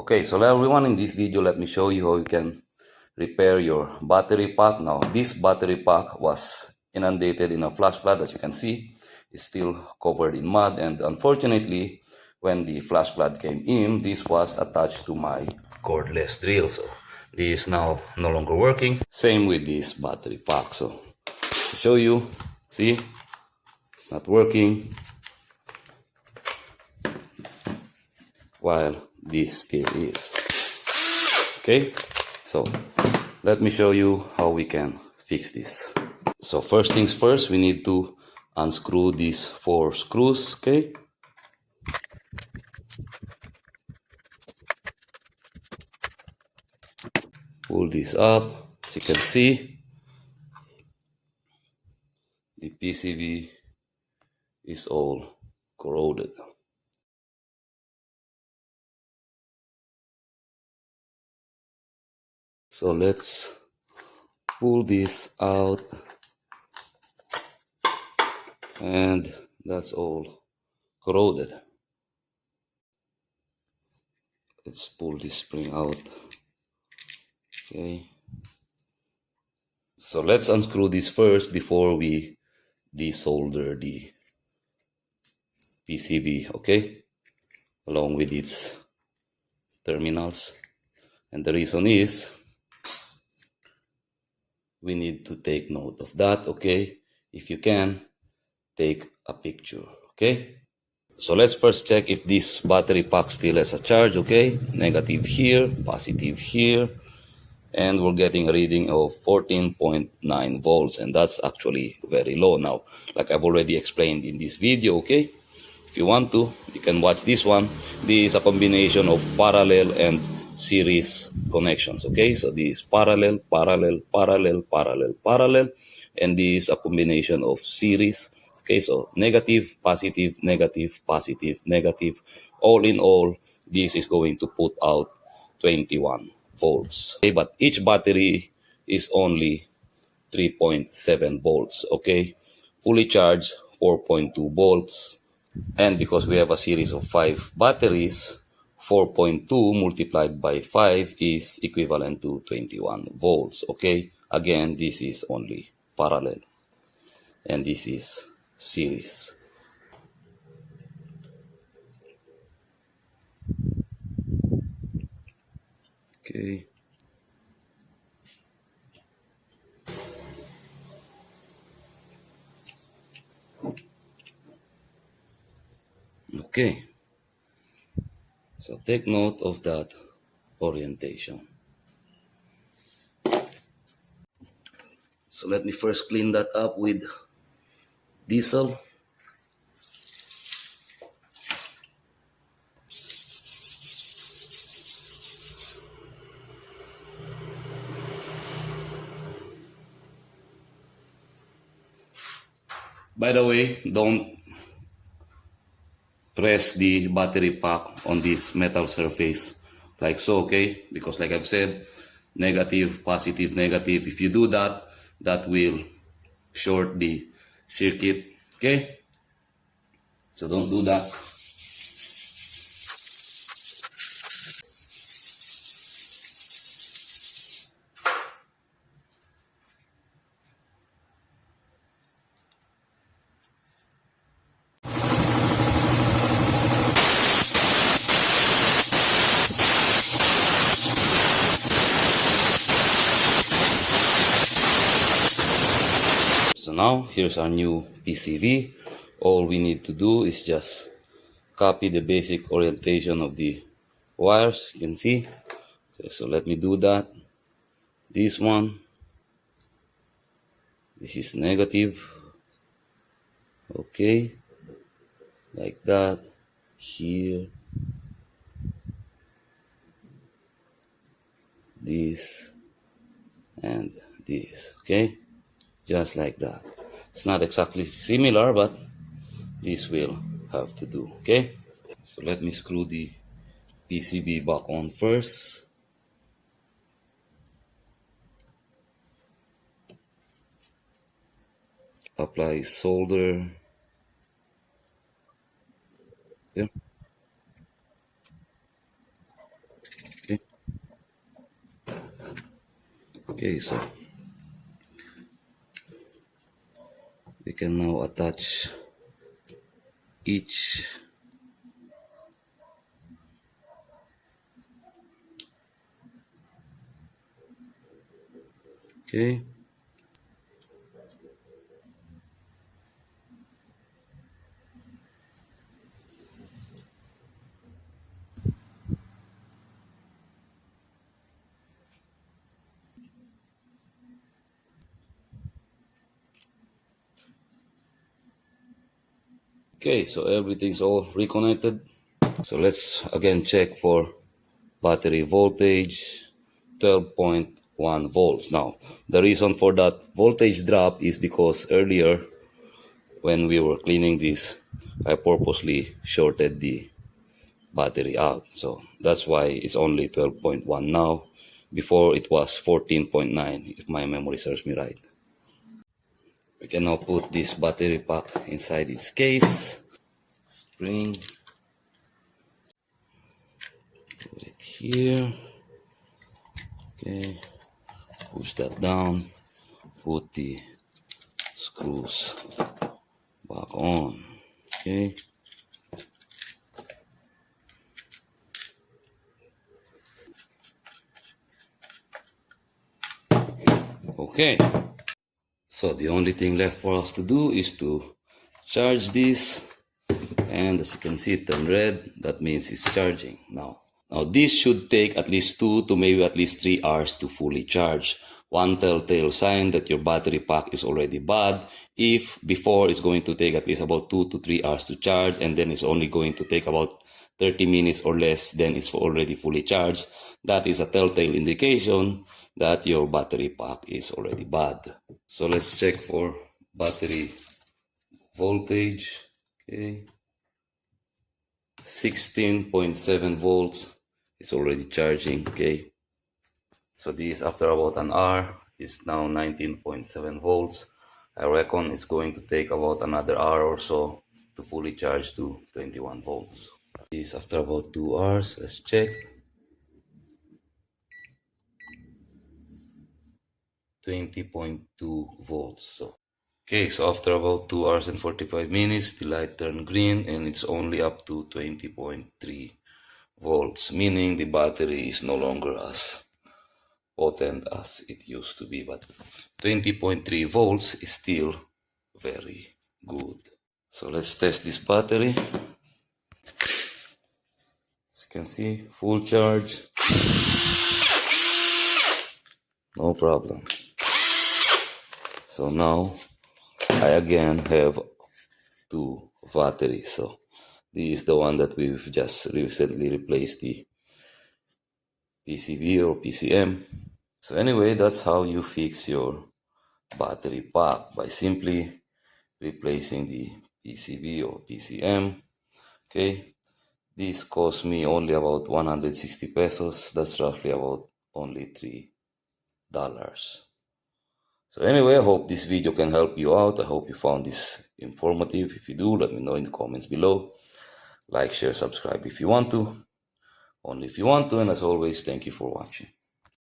Okay, so everyone, in this video let me show you how you can repair your battery pack. Now this battery pack was inundated in a flash flood. As you can see, it's still covered in mud, and unfortunately when the flash flood came in, this was attached to my cordless drill, so this is now no longer working. Same with this battery pack. So to show you, see, it's not working, while this still is. Okay, so let me show you how we can fix this. So first things first, we need to unscrew these 4 screws. Okay, pull this up. As you can see, the PCB is all corroded. So let's pull this out, and that's all corroded. Let's pull this spring out. Okay, so let's unscrew this first before we desolder the PCB, okay, along with its terminals. And the reason is we need to take note of that. Okay, if you can, take a picture. Okay, so let's first check if this battery pack still has a charge. Okay, negative here, positive here, and we're getting a reading of 14.9 volts, and that's actually very low. Now, like I've already explained in this video, okay, if you want to, you can watch this one. This is a combination of parallel and series connections. Okay, so this is parallel, parallel, parallel, parallel, parallel, and this is a combination of series. Okay, so negative, positive, negative, positive, negative. All in all, this is going to put out 21 volts. Okay, but each battery is only 3.7 volts. Okay, fully charged 4.2 volts. And because we have a series of 5 batteries, 4.2 multiplied by 5 is equivalent to 21 volts. Okay, again, this is only parallel, and this is series. Okay. Okay. So take note of that orientation. So let me first clean that up with diesel. By the way, don't press the battery pack on this metal surface like so, okay? Because like I've said, negative, positive, negative. If you do that, that will short the circuit, okay? So don't do that. So now here's our new PCB. All we need to do is just copy the basic orientation of the wires. You can see. Okay, so let me do that. This one, this is negative. Okay, like that. Here, this, and this. Okay, just like that. It's not exactly similar, but this will have to do. Okay, so let me screw the PCB back on first. Apply solder. Yeah. Okay, so we can now attach each okay. Okay, so everything's all reconnected. So let's again check for battery voltage, 12.1 volts. Now, the reason for that voltage drop is because earlier when we were cleaning this, I purposely shorted the battery out. So that's why it's only 12.1 now. Before it was 14.9 if my memory serves me right. We can now put this battery pack inside its case. Spring. Put it here. Okay. Push that down. Put the screws back on. Okay. Okay. So the only thing left for us to do is to charge this, and as you can see it turned red. That means it's charging now. Now this should take at least 2 to maybe at least 3 hours to fully charge. One telltale sign that your battery pack is already bad. If before it's going to take at least about 2 to 3 hours to charge, and then it's only going to take about 30 minutes or less, then it's already fully charged. That is a telltale indication that your battery pack is already bad. So let's check for battery voltage. Okay, 16.7 volts. It's already charging. Okay, so this after about an hour is now 19.7 volts. I reckon it's going to take about another hour or so to fully charge to 21 volts. This after about 2 hours. Let's check. 20.2 volts. So okay, so after about 2 hours and 45 minutes, the light turned green and it's only up to 20.3 volts, meaning the battery is no longer as potent as it used to be, but 20.3 volts is still very good. So let's test this battery. As you can see, full charge, no problem. So now I again have 2 batteries. So this is the one that we've just recently replaced the PCB or PCM. So anyway, that's how you fix your battery pack, by simply replacing the PCB or PCM. Okay, this cost me only about 160 pesos. That's roughly about only $3. So anyway, I hope this video can help you out. I hope you found this informative. If you do, let me know in the comments below. Like, share, subscribe if you want to. Only if you want to. And as always, thank you for watching.